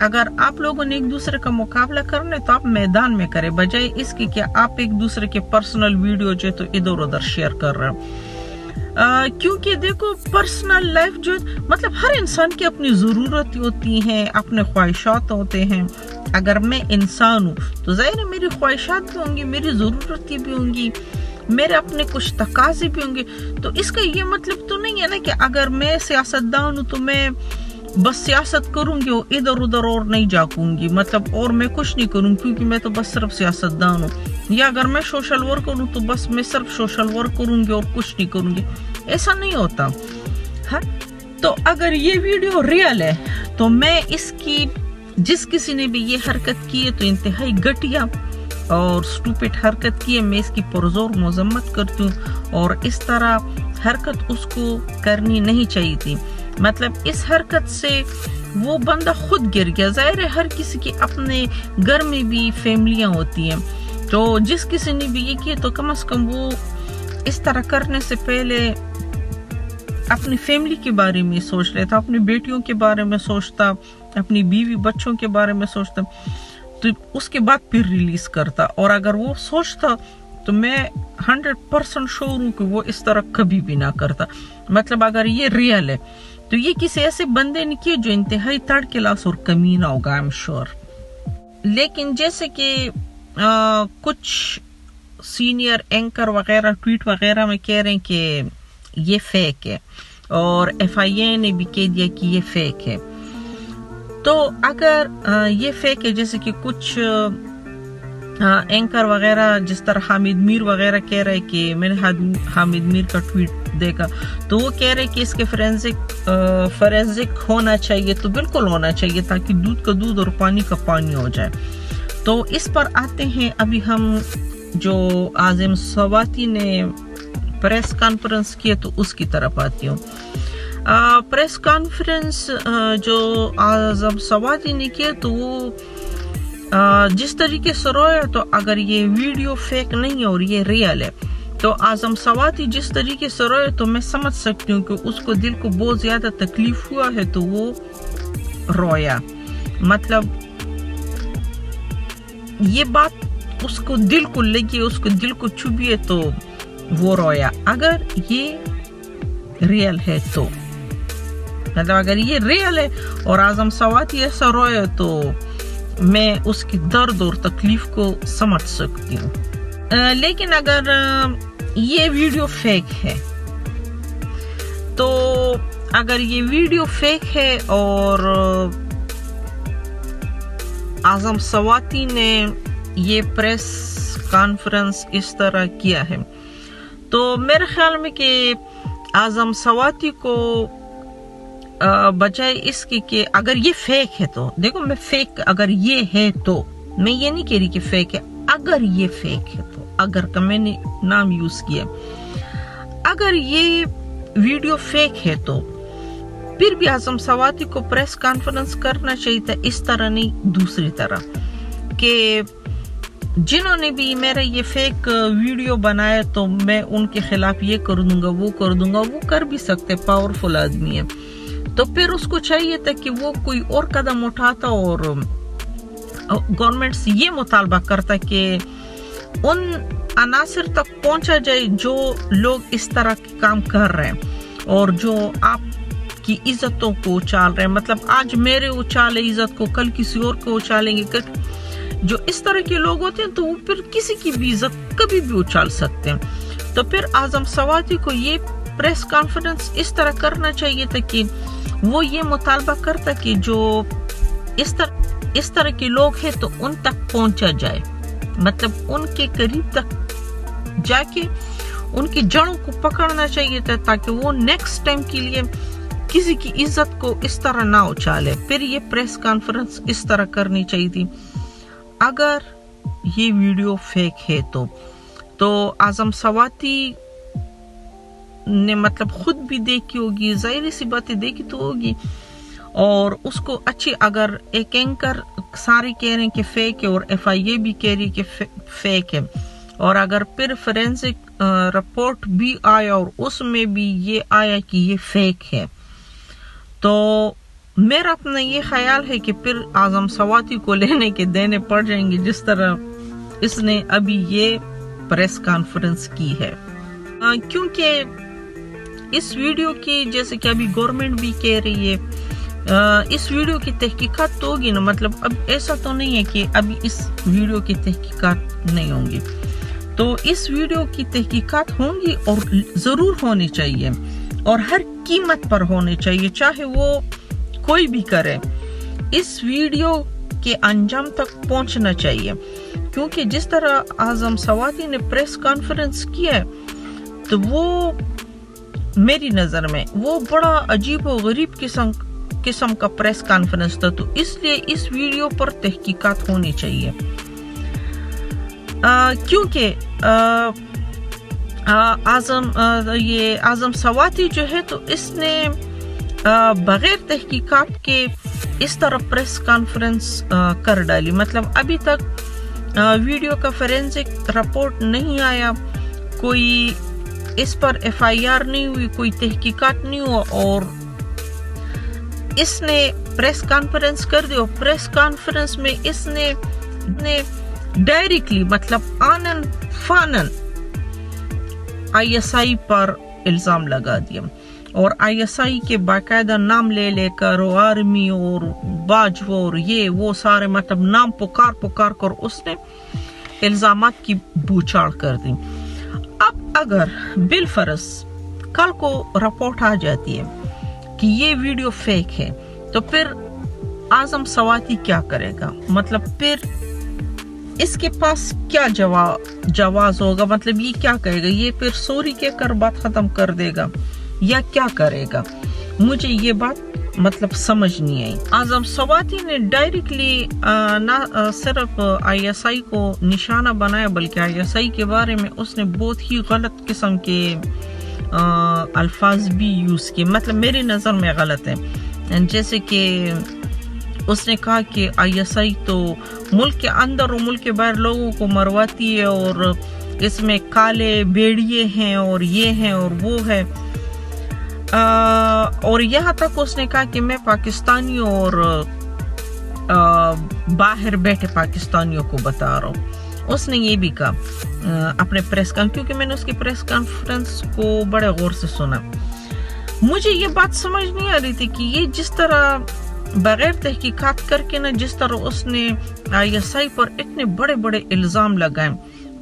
اگر آپ لوگوں نے ایک دوسرے کا مقابلہ کرنا ہے تو آپ میدان میں کریں، بجائے اس کی کہ آپ ایک دوسرے کے پرسنل ویڈیو جو ہے تو ادھر ادھر شیئر کر رہے ہیں. کیونکہ دیکھو پرسنل لائف جو مطلب ہر انسان کی اپنی ضرورت ہوتی ہیں، اپنے خواہشات ہوتے ہیں. اگر میں انسان ہوں تو ظاہر ہے میری خواہشات بھی ہوں گی، میری ضرورتیں بھی ہوں گی، میرے اپنے کچھ تقاضے بھی ہوں گے. تو اس کا یہ مطلب تو نہیں ہے نا کہ اگر میں سیاستدان ہوں تو میں بس سیاست کروں گی اور ادھر ادھر اور نہیں جاکوں گی، مطلب اور میں کچھ نہیں کروں کیونکہ میں تو بس صرف سیاستدان ہوں. یا اگر میں سوشل ورکر ہوں تو بس میں صرف سوشل ورک کروں گی اور کچھ نہیں کروں گی. ایسا نہیں ہوتا. ہاں تو اگر یہ ویڈیو ریئل ہے تو میں اس کی جس کسی نے بھی یہ حرکت کی ہے تو انتہائی گھٹیا اور سٹوپڈ حرکت کی ہے. میں اس کی پرزور مذمت کرتی ہوں اور اس طرح حرکت اس کو کرنی نہیں چاہیے تھی. مطلب اس حرکت سے وہ بندہ خود گر گیا. ظاہر ہے ہر کسی کے اپنے گھر میں بھی فیملیاں ہوتی ہیں، تو جس کسی نے بھی یہ کیا تو کم از کم وہ اس طرح کرنے سے پہلے اپنی فیملی کے بارے میں سوچ لیتا، اپنی بیٹیوں کے بارے میں سوچتا، اپنی بیوی بچوں کے بارے میں سوچتا، تو اس کے بعد پھر ریلیز کرتا. اور اگر وہ سوچتا تو میں 100% شور ہوں کہ وہ اس طرح کبھی بھی نہ کرتا. مطلب اگر یہ ریئل ہے تو یہ کسی ایسے بندے نے کیا جو انتہائی تڑ کلاس اور کمینہ ہوگا، I'm sure. لیکن جیسے کہ کچھ سینئر اینکر وغیرہ ٹویٹ وغیرہ میں کہہ رہے ہیں کہ یہ فیک ہے، اور FIA نے بھی کہہ دیا کہ یہ فیک ہے. تو اگر یہ فیک ہے، جیسے کہ کچھ اینکر وغیرہ جس طرح حامد میر وغیرہ کہہ رہے کہ میں نے حامد میر کا ٹویٹ دیکھا تو وہ کہہ رہے کہ اس کے فورینزک ہونا چاہیے. تو بالکل ہونا چاہیے تاکہ دودھ کا دودھ اور پانی کا پانی ہو جائے. تو اس پر آتے ہیں. ابھی ہم جو اعظم سواتی نے پریس کانفرنس کی تو اس کی طرف آتی ہوں. پریس کانفرنس جو اعظم سواتی نے کیا تو وہ جس طریقے سے رویا، تو اگر یہ ویڈیو فیک نہیں ہے اور یہ ریئل ہے تو اعظم سواتی جس طریقے سے رویا تو میں سمجھ سکتی ہوں کہ اس کو دل کو بہت زیادہ تکلیف ہوا ہے تو وہ رویا. مطلب یہ بات اس کو دل کو لگی، اس کو دل کو چبھی ہے تو وہ رویا. اگر یہ ریئل ہے تو مطلب اگر یہ ریئل ہے اور اعظم سواتی ایسا رویا تو میں اس کی درد اور تکلیف کو سمجھ سکتی ہوں. لیکن اگر یہ ویڈیو فیک ہے تو اگر یہ ویڈیو فیک ہے اور اعظم سواتی نے یہ پریس کانفرنس اس طرح کیا ہے تو میرے خیال میں کہ اعظم سواتی کو بجائے اس کی کہ اگر یہ فیک ہے تو دیکھو میں فیک اگر یہ ہے تو میں یہ نہیں کہہ رہی کہ فیک ہے، اگر یہ فیک ہے تو اگر کا میں نے نام یوز کیا، اگر یہ ویڈیو فیک ہے تو پھر بھی اعظم سواتی کو پریس کانفرنس کرنا چاہیے تھا اس طرح نہیں دوسری طرح کہ جنہوں نے بھی میرا یہ فیک ویڈیو بنایا تو میں ان کے خلاف یہ کر دوں گا وہ کر دوں گا. وہ کر بھی سکتے، پاورفل آدمی ہے. تو پھر اس کو چاہیے تھا کہ وہ کوئی اور قدم اٹھاتا اور گورنمنٹ سے یہ مطالبہ کرتا کہ ان عناصر تک پہنچا جائے جو لوگ اس طرح کے کام کر رہے ہیں اور جو آپ کی عزتوں کو اچال رہے ہیں. مطلب آج میرے اچالے عزت کو کل کسی اور کو اچالیں گے. جو اس طرح کے لوگ ہوتے ہیں تو وہ پھر کسی کی بھی عزت کبھی بھی اچال سکتے ہیں. تو پھر اعظم سواتی کو یہ پریس کانفرنس اس طرح کرنا چاہیے تھا کہ وہ یہ مطالبہ کرتا کہ جو اس طرح کے لوگ ہیں تو ان تک پہنچا جائے. مطلب ان کے قریب تک جا کے ان کی جڑوں کو پکڑنا چاہیے تھا تاکہ وہ نیکسٹ ٹائم کے لیے کسی کی عزت کو اس طرح نہ اچالے. پھر یہ پریس کانفرنس اس طرح کرنی چاہیے تھی. اگر یہ ویڈیو فیک ہے تو اعظم سواتی نے مطلب خود بھی دیکھی ہوگی، ظاہری سی باتیں دیکھی تو ہوگی، اور اس کو اچھی اگر ایک اینکر سارے کہہ رہے ہیں کہ فیک ہے اور FIA بھی کہہ رہی کہ فیک ہے، اور اگر پھر فورینزک رپورٹ بھی آیا اور اس میں بھی یہ آیا کہ یہ فیک ہے تو میرا اپنا یہ خیال ہے کہ پھر اعظم سواتی کو لینے کے دینے پڑ جائیں گے جس طرح اس نے ابھی یہ پریس کانفرنس کی ہے، کیونکہ اس ویڈیو کی جیسے کہ ابھی گورنمنٹ بھی کہہ رہی ہے اس ویڈیو کی تحقیقات تو ہوگی نا، مطلب اب ایسا تو نہیں ہے کہ ابھی اس ویڈیو کی تحقیقات نہیں ہوں گی، تو اس ویڈیو کی تحقیقات ہوں گی اور ضرور ہونی چاہیے اور ہر قیمت پر ہونی چاہیے، چاہے وہ کوئی بھی کرے، اس ویڈیو کے انجام تک پہنچنا چاہیے، کیونکہ جس طرح اعظم سواتی نے پریس کانفرنس کیا ہے تو وہ میری نظر میں وہ بڑا عجیب و غریب قسم کا پریس کانفرنس تھا، تو اس لیے اس ویڈیو پر تحقیقات ہونی چاہیے، کیونکہ اعظم سواتی جو ہے تو اس نے بغیر تحقیقات کے اس طرح پریس کانفرنس کر ڈالی، مطلب ابھی تک ویڈیو کا فورینسک رپورٹ نہیں آیا، کوئی اس پر ایف آئی آر نہیں ہوئی، کوئی تحقیقات نہیں ہوا اور اس نے پریس کانفرنس کر دی، اور پریس کانفرنس میں اس نے ڈائریکٹلی مطلب آنن فانن آئی ایس آئی پر الزام لگا دیا، اور آئی ایس آئی کے باقاعدہ نام لے لے کر آرمی اور باجوہ اور یہ وہ سارے مطلب نام پکار کر اس نے الزامات کی بوچھاڑ کر دی۔ اب اگر بالفرض کل کو رپورٹ آ جاتی ہے کہ یہ ویڈیو فیک ہے تو پھر اعظم سواتی کیا کرے گا؟ مطلب پھر اس کے پاس کیا جواز ہوگا؟ مطلب یہ کیا کہے گا؟ یہ پھر سوری کہہ کر بات ختم کر دے گا یا کیا کرے گا؟ مجھے یہ بات مطلب سمجھ نہیں آئی۔ اعظم سواتی نے ڈائریکٹلی نہ صرف آئی ایس آئی کو نشانہ بنایا بلکہ آئی ایس آئی کے بارے میں اس نے بہت ہی غلط قسم کے الفاظ بھی یوز کیے، مطلب میری نظر میں غلط ہے، جیسے کہ اس نے کہا کہ آئی ایس آئی تو ملک کے اندر اور ملک کے باہر لوگوں کو مرواتی ہے اور اس میں کالے بیڑیے ہیں اور یہ ہیں اور وہ ہے، اور یہاں تک اس نے کہا کہ میں پاکستانی اور باہر بیٹھے پاکستانیوں کو بتا رہا ہوں، اس نے یہ بھی کہا اپنے پریس کانفرنس، کیونکہ میں نے اس کی پریس کانفرنس کو بڑے غور سے سنا، مجھے یہ بات سمجھ نہیں آ رہی تھی کہ یہ جس طرح بغیر تحقیقات کر کے نا جس طرح اس نے آئی ایس آئی پر اتنے بڑے بڑے الزام لگائے،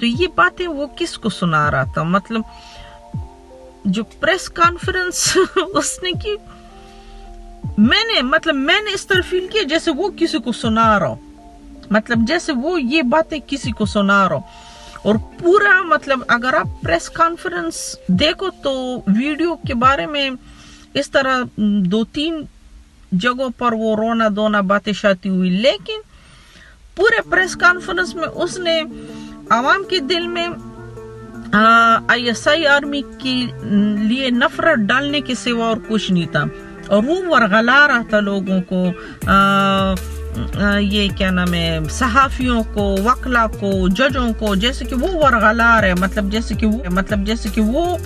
تو یہ باتیں وہ کس کو سنا رہا تھا؟ مطلب جو پریس کانفرنس اس نے کی، میں نے اس طرح فیل کیا جیسے وہ کسی کو سنا رہا ہو، مطلب جیسے وہ یہ باتیں کسی کو سنا رہا ہو، اور پورا مطلب اگر آپ پریس کانفرنس دیکھو تو ویڈیو کے بارے میں اس طرح 2-3 جگہوں پر وہ رونا دونا باتیں شاتی ہوئی، لیکن پورے پریس کانفرنس میں اس نے عوام کے دل میں آئی ایس آئی آرمی کے لیے نفرت ڈالنے کے سوا اور کچھ نہیں تھا، اور وہ ورغلا رہا تھا لوگوں کو، یہ کیا نام ہے، صحافیوں کو، وکلا کو، ججوں کو، جیسے کہ وہ ورغلا رہے، مطلب جیسے کہ وہ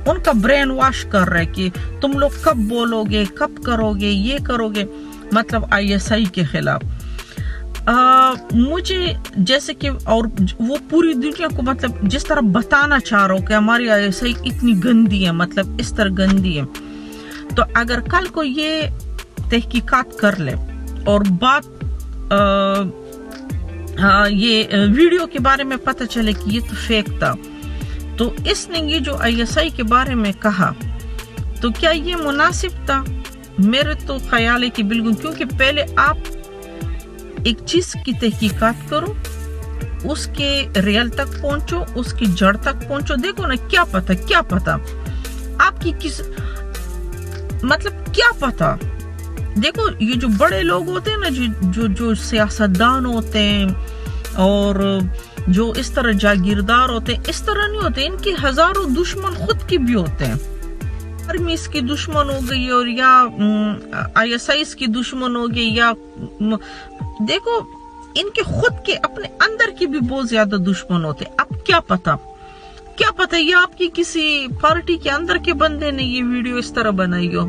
ان کا برین واش کر رہے کہ تم لوگ کب بولو گے، کب کرو گے، یہ کرو گے، مطلب آئی ایس آئی کے خلاف۔ مجھے جیسے کہ اور وہ پوری دنیا کو مطلب جس طرح بتانا چاہ رہا ہوں کہ ہماری آئی ایس آئی اتنی گندی ہے، مطلب اس طرح گندی ہے، تو اگر کل کو یہ تحقیقات کر لے اور بات یہ ویڈیو کے بارے میں پتہ چلے کہ یہ تو فیک تھا، تو اس نے یہ جو آئی ایس آئی کے بارے میں کہا تو کیا یہ مناسب تھا؟ میرے تو خیال ہے کہ بالکل، کیونکہ پہلے آپ ایک چیز کی تحقیقات کرو، اس کے ریل تک پہنچو، اس کی جڑ تک پہنچو، دیکھو نا کیا پتا آپ کی کس مطلب کیا پتا، دیکھو یہ جو بڑے لوگ ہوتے ہیں نا، جو سیاستدان ہوتے ہیں اور جو اس طرح جاگیردار ہوتے ہیں، اس طرح نہیں ہوتے، ان کے ہزاروں دشمن خود کی بھی ہوتے ہیں، آرمی اس کی دشمن ہو گئی اور یا آئی ایس آئی اس کی دشمن ہو گئی، یا دیکھو ان کے خود کے اپنے اندر کی بھی بہت زیادہ دشمن ہوتے ہیں۔ اب کیا پتا یہ آپ کی کسی پارٹی کے اندر کے بندے نے یہ ویڈیو اس طرح بنائی ہو،